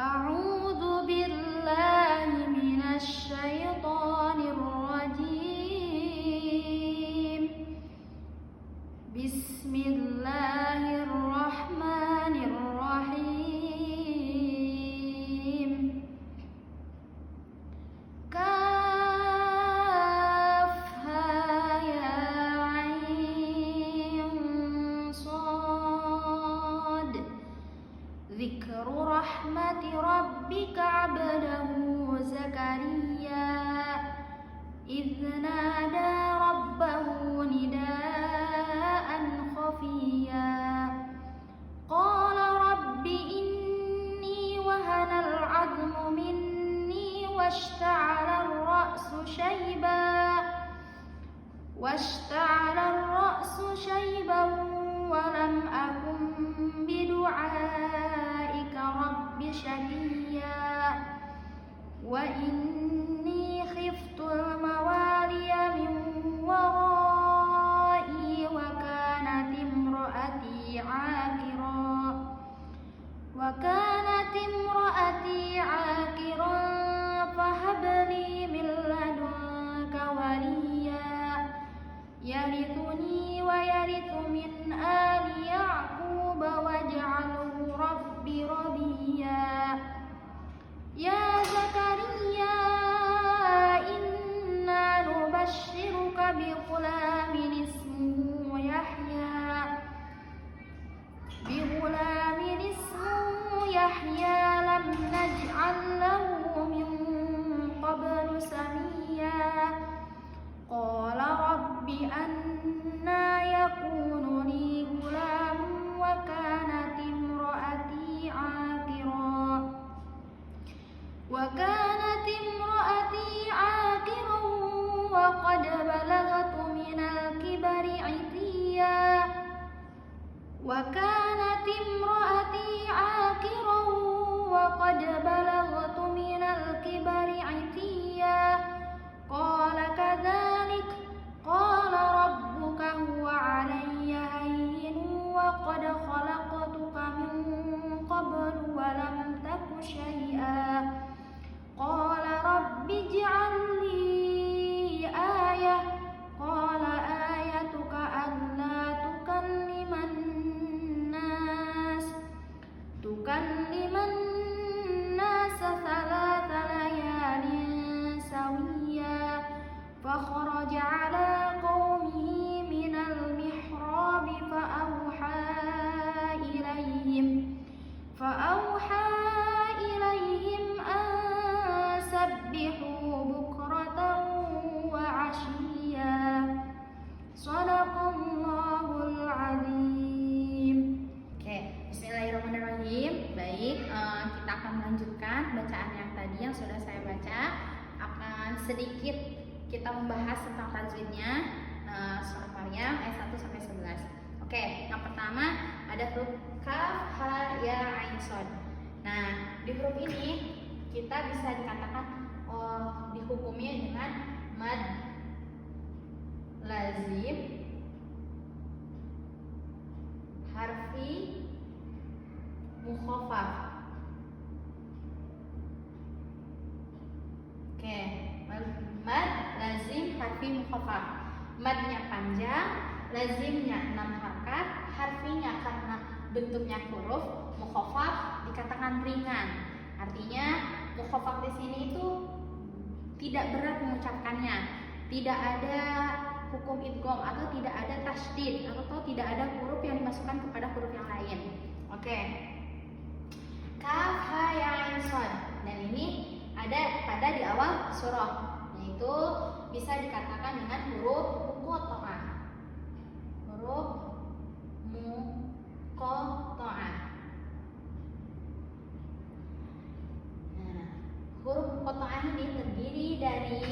أعوذ بالله من الشيطان الرجيم. بسم الله الرحمن الرحيم. كافها يا عين صاد. ذكر رحمة ربك عبده زكريا إذ نادى ربه نداء خفيا قال رب إني وهن العظم مني واشتعل الرأس شيبا ولم أكن بدعائك رب شقيا وإني خفت الموالي من ورائي وكانت امرأتي عاقرا فهب لي من لدنك وليا يرثني ويرث من آل يعقوب واجعله رب رضيا. يا زكريا إنا نبشرك بغلام اسمه يحيى لم نجعل له من قبل سميا قال رب أنى يكون لي غلام وكانت امرأتي عاقرا وقد بلغت من الكبر عتيا قال كذلك قال ربك هو علي هين وقد خلقتك من قبل ولم تك شيئا قال رب اجعل لي آية قال آيتك ألا تكلم الناس 3 ليال سويا فخرج على قومه من المحراب فأوحى إليهم أن سبحوا بكرة وعشيا. Shadaqallahul Azim. Oke, bismillahirrahmanirrahim. Baik, kita akan melanjutkan bacaan yang tadi yang sudah saya baca. Akan sedikit kita membahas tentang tajwidnya surat Maryam ayat 1 sampai 11. Oke, yang pertama ada huruf kaf, ha, ya, ain, shad. Nah, di huruf ini kita bisa dikatakan dihukumnya dengan mad lazim harfi mukhaffaf. Oke, mad lazim harfi mukhaffaf. Madnya panjang, lazimnya 6 harakat, harfinya karena bentuknya huruf mukhaffaf dikatakan ringan. Artinya mukhaffaf di sini itu tidak berat mengucapkannya, tidak ada hukum idgham atau tidak ada tasydid atau tidak ada huruf yang dimasukkan kepada huruf yang lain. Oke. Kaf, ha, ya, ain, shad. Dan ini ada pada di awal surah, yaitu bisa dikatakan dengan huruf muqatta'ah. Huruf muqatta'ah. Nah, huruf muqatta'ah ini terdiri dari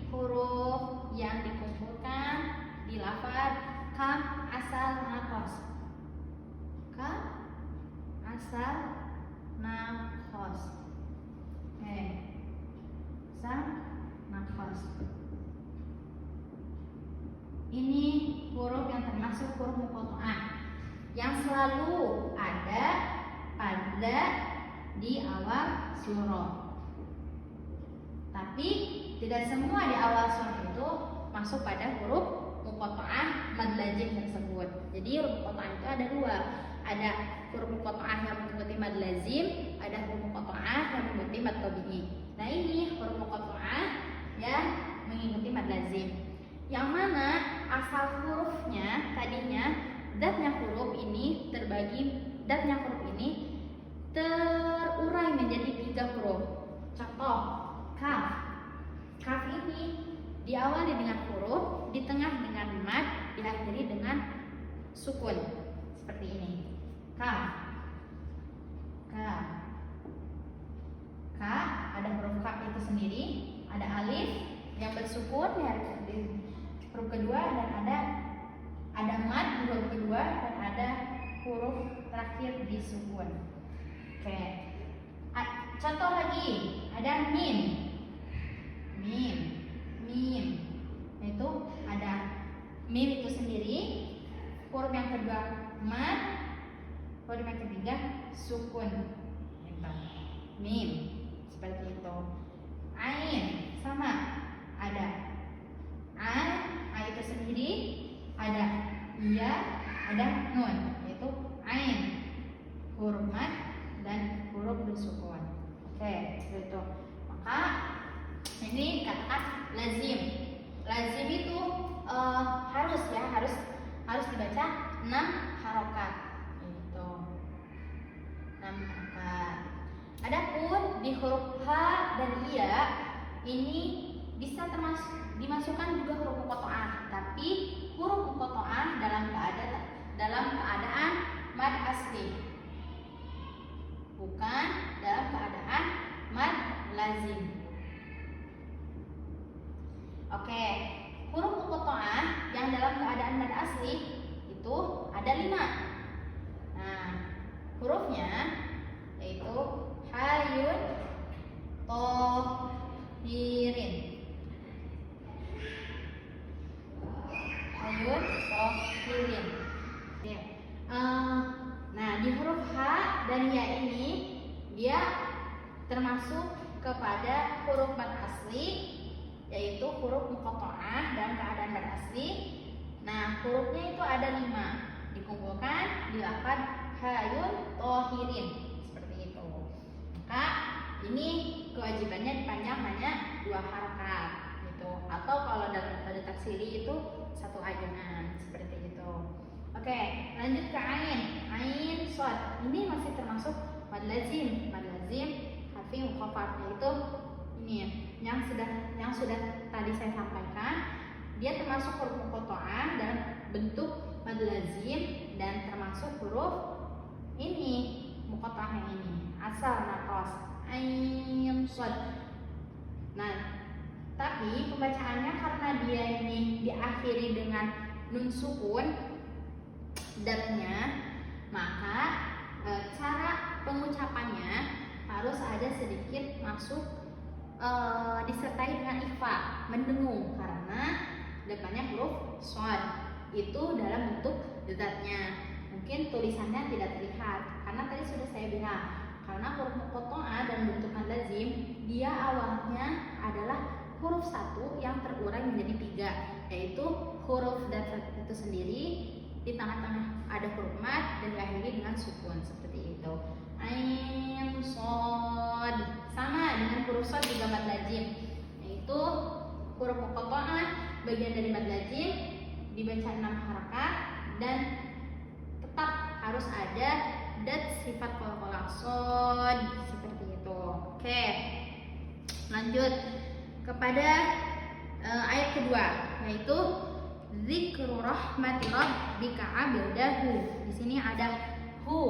huruf yang dikumpulkan di lafaz kam asal naqas. Kam asal naqas. Asal naqas. Ini huruf yang termasuk huruf muqatta'ah yang selalu ada pada di awal surah. Tapi tidak semua di awal surah itu masuk pada huruf muqatta'ah mad lazim tersebut. Jadi huruf muqatta'ah itu ada dua. Ada huruf muqatta'ah yang mengikuti mad lazim, ada huruf muqatta'ah yang mengikuti mad tabi'i. Nah, ini huruf muqatta'ah yang mengikuti mad lazim. Yang mana asal hurufnya tadinya datnya huruf ini terurai menjadi 3 huruf. Contoh, kaf. Kaf ini diawali dengan huruf, di tengah dengan mad, diakhiri dengan sukun. Seperti ini. Kaf. Kaf. Kaf, ada huruf kaf itu sendiri, ada alif yang bersukun di huruf kedua, dan ada mad di huruf kedua, dan ada huruf terakhir di sukun. Oke. Contoh lagi, ada mim. Mim. Itu ada mim itu sendiri, huruf yang kedua mad, huruf yang ketiga sukun. Mim seperti itu. Ain sama, ada a itu sendiri, ada ya, ada nun, yaitu ain, huruf mad dan huruf bersukun. Oke, seperti itu. Maka ini katakan lazim. Lazim itu harus dibaca 6 harokat. Itu 6 harokat. Adapun di huruf h dan iya ini bisa dimasukkan juga huruf muqatta'ah, tapi huruf muqatta'ah dalam keadaan mad asli, bukan dalam keadaan mad lazim. Oke, huruf muqatta'ah yang dalam keadaan mad asli itu ada 5. Nah, hurufnya yaitu hayun, tohirin. Hayun, tohirin. Nah, di huruf h dan ya ini dia termasuk kepada huruf mad asli, yaitu huruf muqatta'ah dalam keadaan mad asli. Nah, hurufnya itu ada 5, dikumpulkan di lafaz hayun tohirin, seperti itu. Maka ini kewajibannya dipanjang hanya 2 harakat gitu. Atau kalau dalam pada taksiri itu 1 ayunan, seperti itu. Oke, lanjut ke ain. Ain shad. Ini masih termasuk mad lazim. Mad lazim harfi mukhaffaf, yaitu ini yang sudah tadi saya sampaikan. Dia termasuk huruf muqatta'ah dalam bentuk mad lazim dan termasuk huruf ini muqatta'ah yang ini, asal naqas ain shad. Nah, tapi pembacaannya karena dia ini diakhiri dengan nun sukun datnya, maka cara pengucapannya harus ada sedikit masuk disertai dengan ikhfa, mendengung, karena depannya huruf shad itu dalam bentuk zatnya. Mungkin tulisannya tidak terlihat karena tadi sudah saya bilang, karena huruf muqatta'ah dan bentuk mad lazim dia awalnya adalah huruf 1 yang terurai menjadi 3, yaitu huruf dat itu sendiri, di tengah-tengah ada huruf mad dan diakhiri dengan sukun, seperti itu. Ain shad sama dengan huruf shad juga mad lazim, yaitu huruf muqatta'ah bagian dari mad lazim, dibaca 6 harakat dan tetap harus ada dat sifat qalqalah shad, seperti itu. Oke, lanjut kepada ayat kedua, yaitu zikru rahmati rabbika 'abdahu. Di sini ada hu.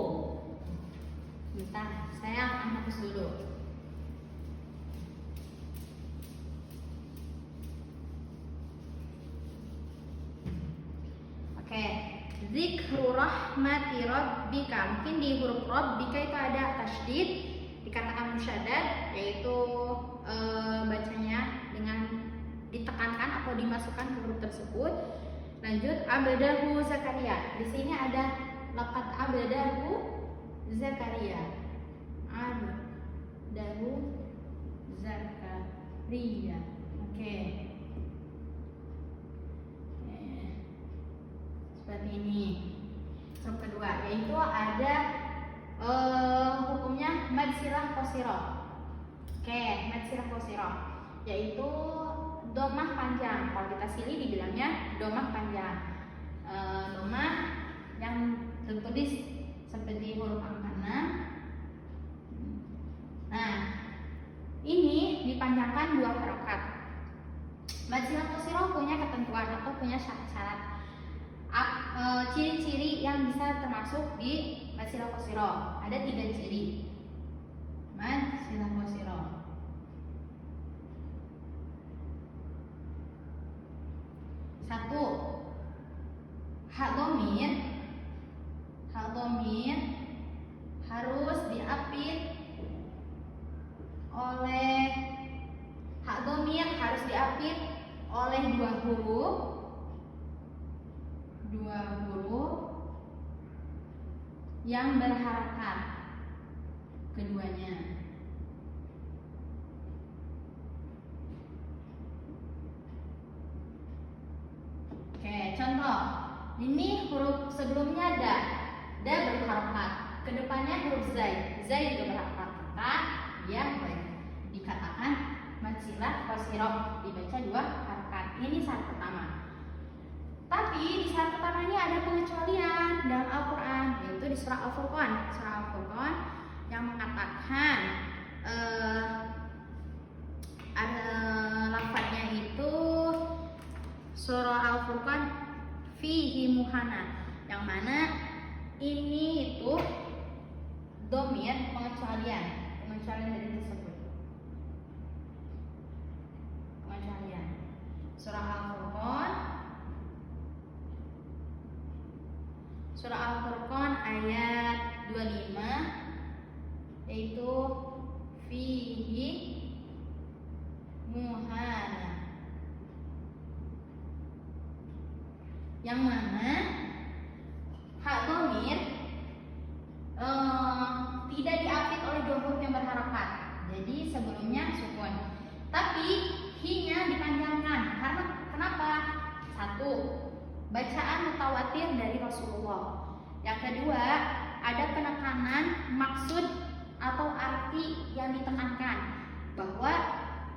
Bentar, saya hapus dulu. Oke, zikru rahmati rabbika. Mungkin di huruf rabbika itu ada tasydid, dikatakan musyaddad, yaitu bacanya dengan ditekankan atau dimasukkan ke huruf tersebut. Lanjut, abdahu Zakaria. Di sini ada laqad abdahu Zakaria. Ria. Oke. Seperti ini. Yang kedua yaitu ada hukumnya mad silah qasirah. Oke, mad silah qasirah yaitu domah panjang. Kalau kita silih dibilangnya domah panjang. Domah yang tertulis seperti huruf angka 6. Nah, ini dipanjangkan 2 harokat. Mad silah qasirah punya ketentuan atau punya syarat-syarat. Ciri-ciri yang bisa termasuk di mad silah qasirah. Ada 3 ciri mad silah qasirah. Satu, hak dhamir harus diapit oleh 2 huruf yang berharakat keduanya. Oke, contoh. Ini huruf sebelumnya da berharakat. Kedepannya huruf zai juga berharakat. Maka dia dikatakan mad silah qasirah, dibaca 2 harakat. Ini syarat pertama. Tapi di syarat pertama ini ada pengecualian dalam Al-Quran, yaitu di surah Al-Furqan. Surah Al-Furqan yang mengatakan ada lafadznya itu surah Al-Furqan fihi muhana, yang mana ini itu dhamir pengecualian dari tersebut. Pengecualian. Surah Al-Furqan ayat 25 yaitu fihi muhana, yang mana hak dhamir tidak diapit oleh 2 huruf yang berharakat. Jadi sebelumnya sukun, tapi hi-nya dipanjangkan. Karena kenapa? Satu, bacaan mutawatir dari Rasulullah. Yang kedua, ada penekanan maksud atau arti yang ditekankan, bahwa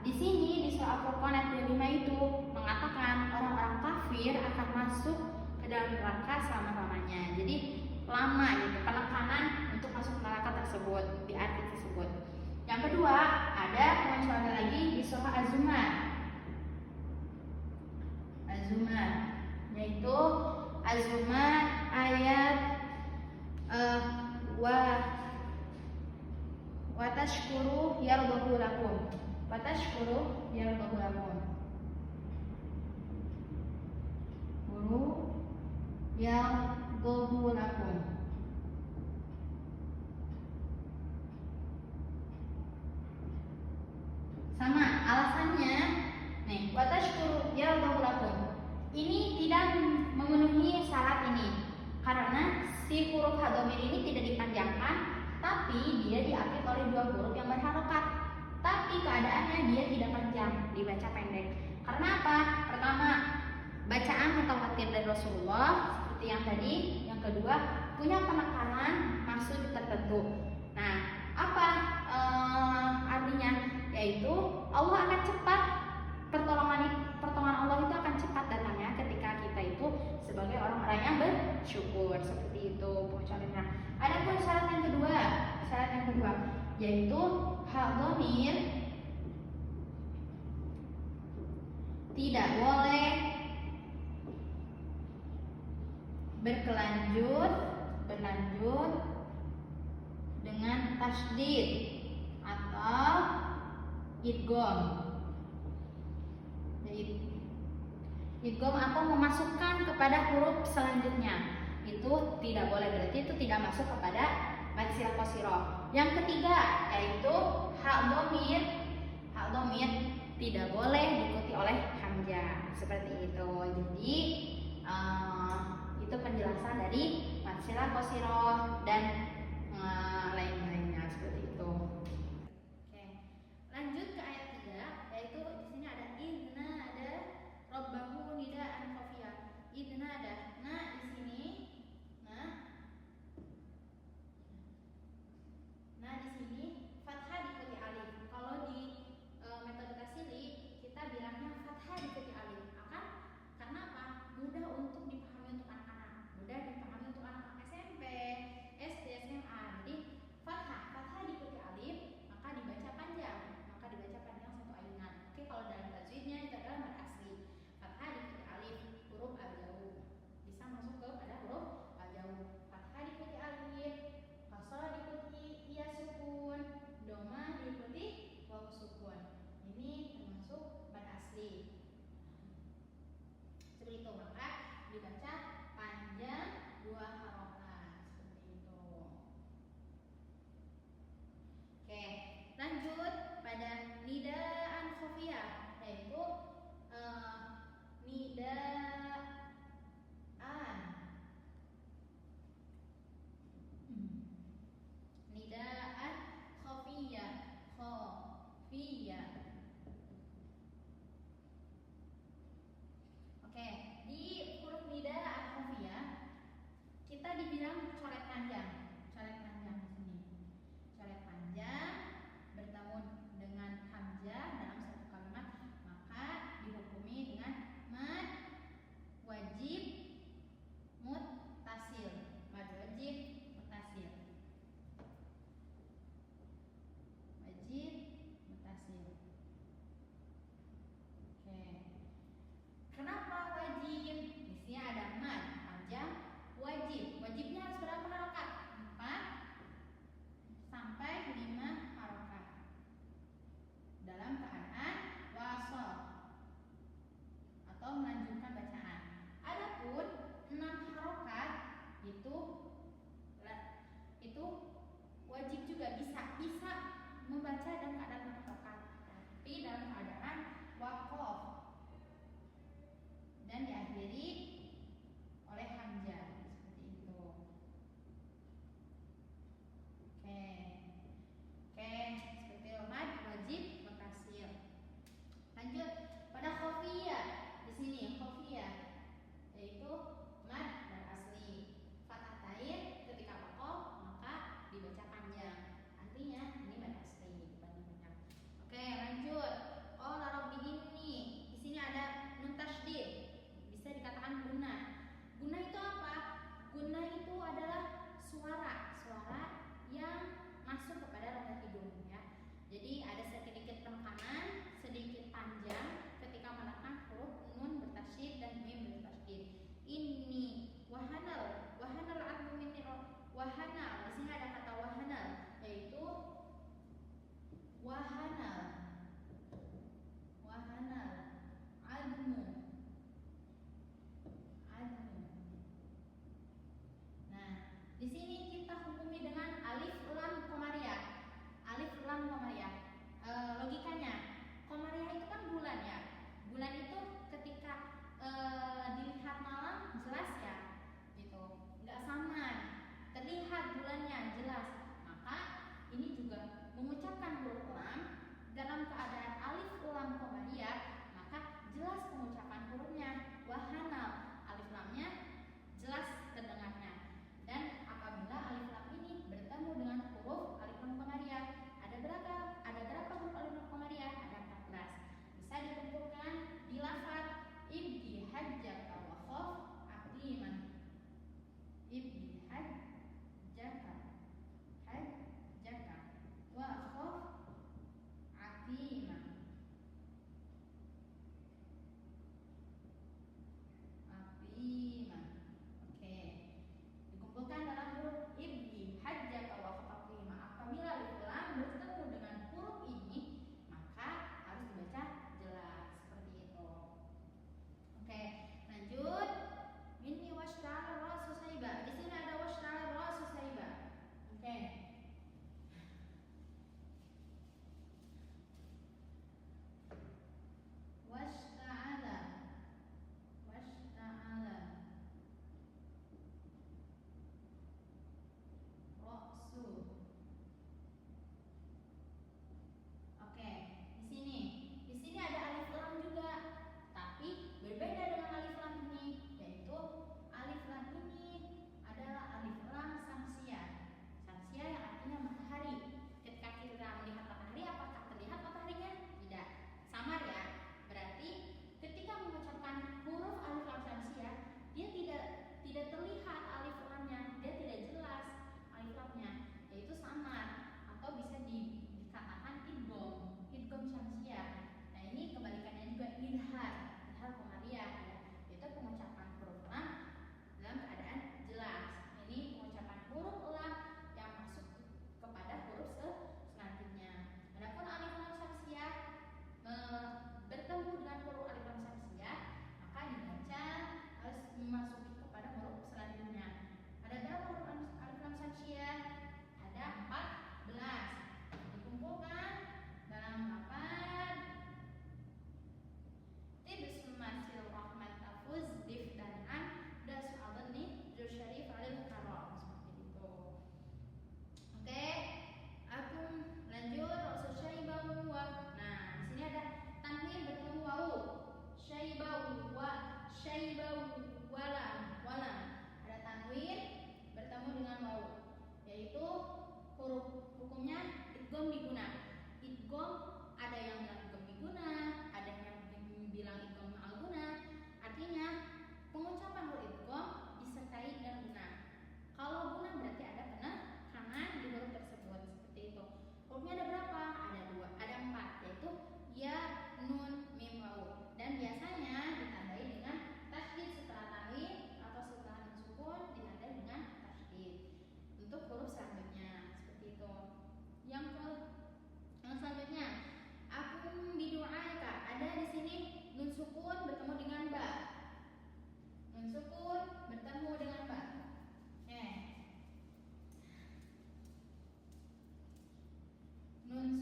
di sini di surah Al-Furqan ayat 25 itu mengatakan orang-orang kafir akan masuk ke dalam neraka selama-lamanya. Jadi lama gitu, penekanan untuk masuk neraka tersebut di arti tersebut. Yang kedua, ada pengecualian lagi di surah Az-Zumar. Yaitu Az-Zumar ayat wa tashkuru yardahu lakum. Sama alasannya nih, wa tashkuru yardahu lakum. Ini tidak memenuhi syarat ini karena si huruf hadhamir ini tidak dipanjangkan, tapi dia diapit oleh 2 huruf yang berharokat. Tapi keadaannya dia tidak panjang, dibaca pendek. Karena apa? Pertama, bacaan mutawatir dari Rasulullah seperti yang tadi. Yang kedua, punya penekanan maksud tertentu. Nah, apa artinya? Yaitu Allah akan cepat, pertolongan Allah itu akan cepat datangnya ketika kita itu sebagai orang-orang yang bersyukur. Seperti itu pengecualiannya. Ada pun syarat yang kedua yaitu hak dhamir tidak boleh berlanjut dengan tasydid atau idgham. Idgham atau memasukkan kepada huruf selanjutnya, itu tidak boleh, berarti itu tidak masuk kepada mad silah qasirah. Yang ketiga yaitu hak dhamir tidak boleh diikuti oleh hamzah, seperti itu. Jadi itu penjelasan dari mad silah qasirah dan lain-lainnya seperti itu. Oke, lanjut ke ayat 3 yaitu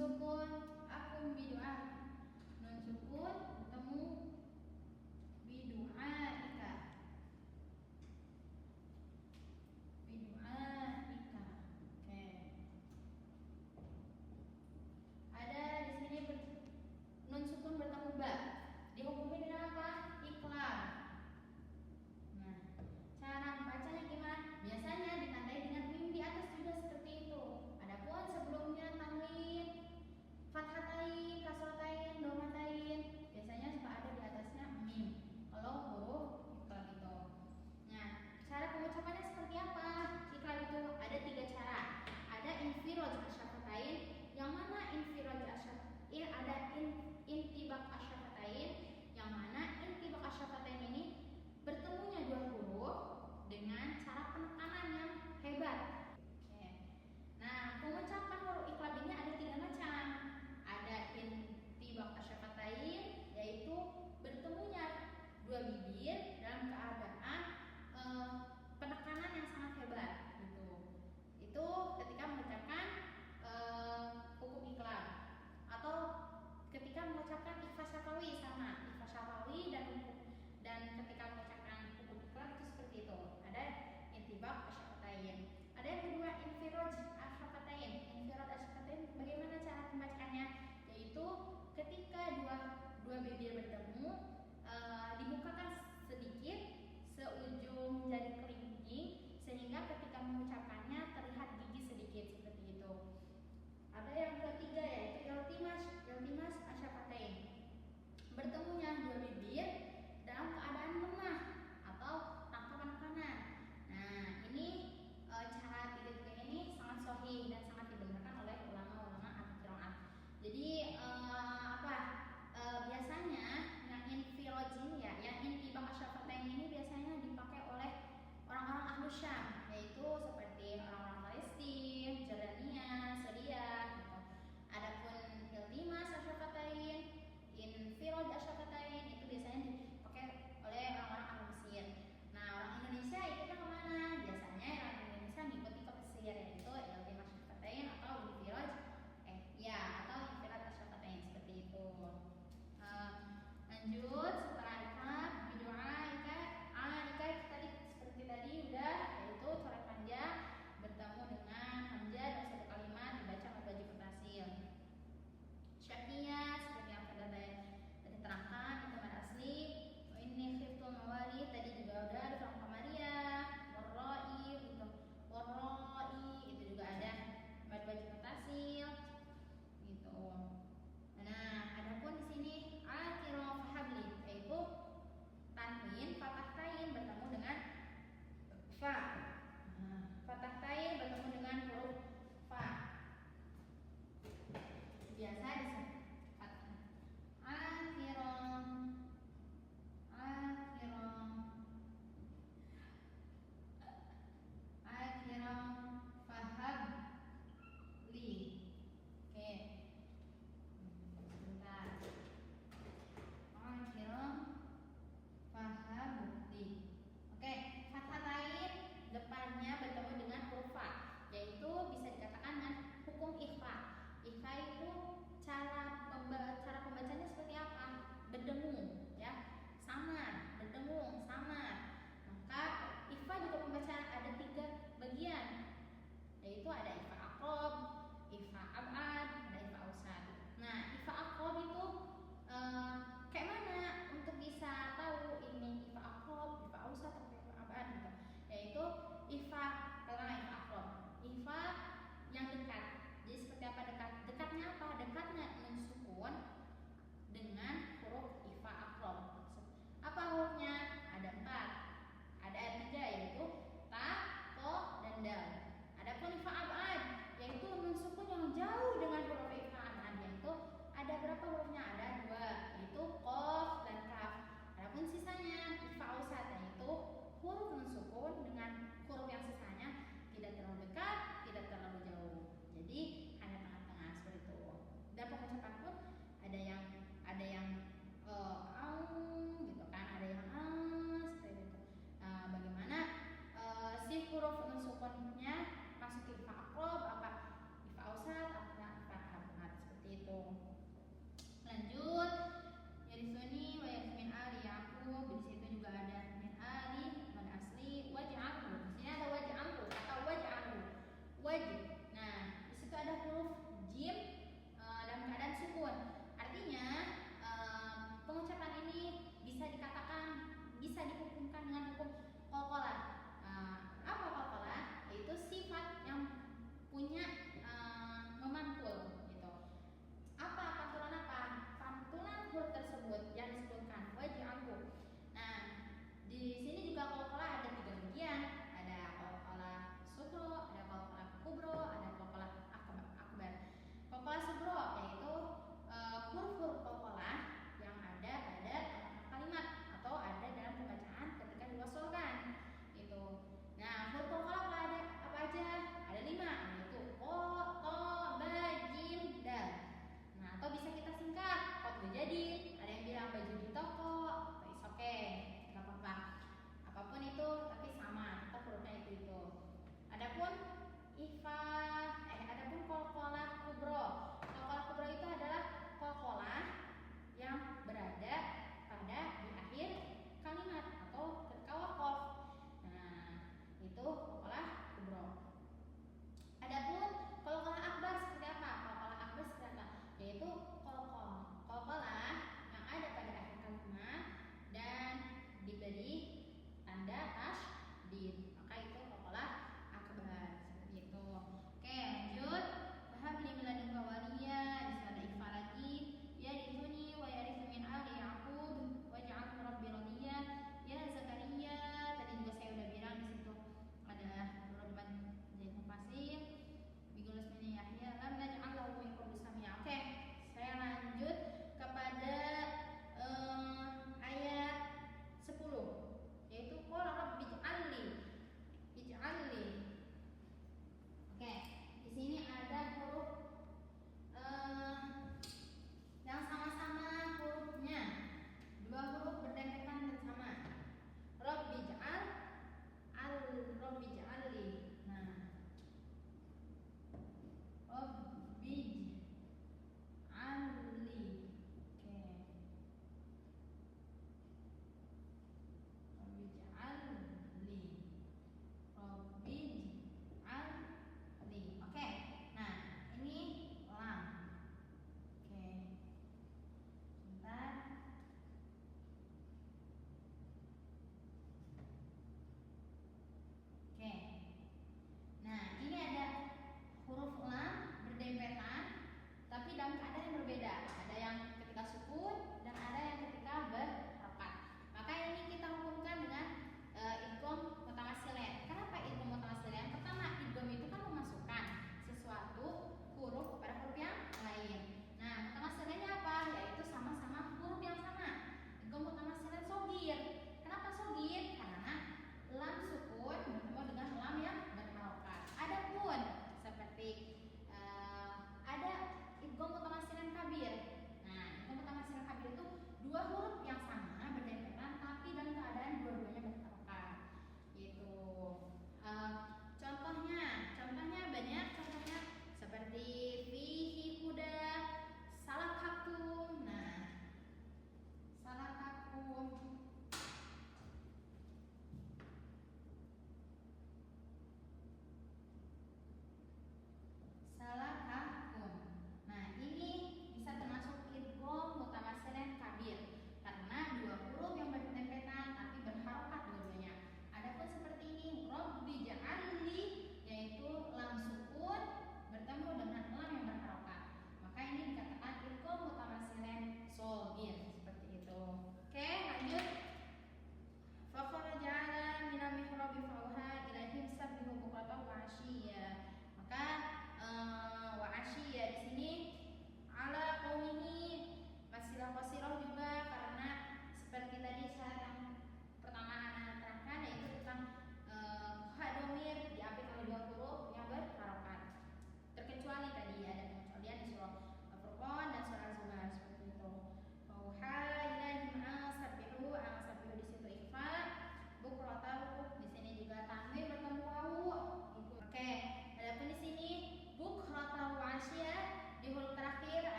sukun, akum bidu'a.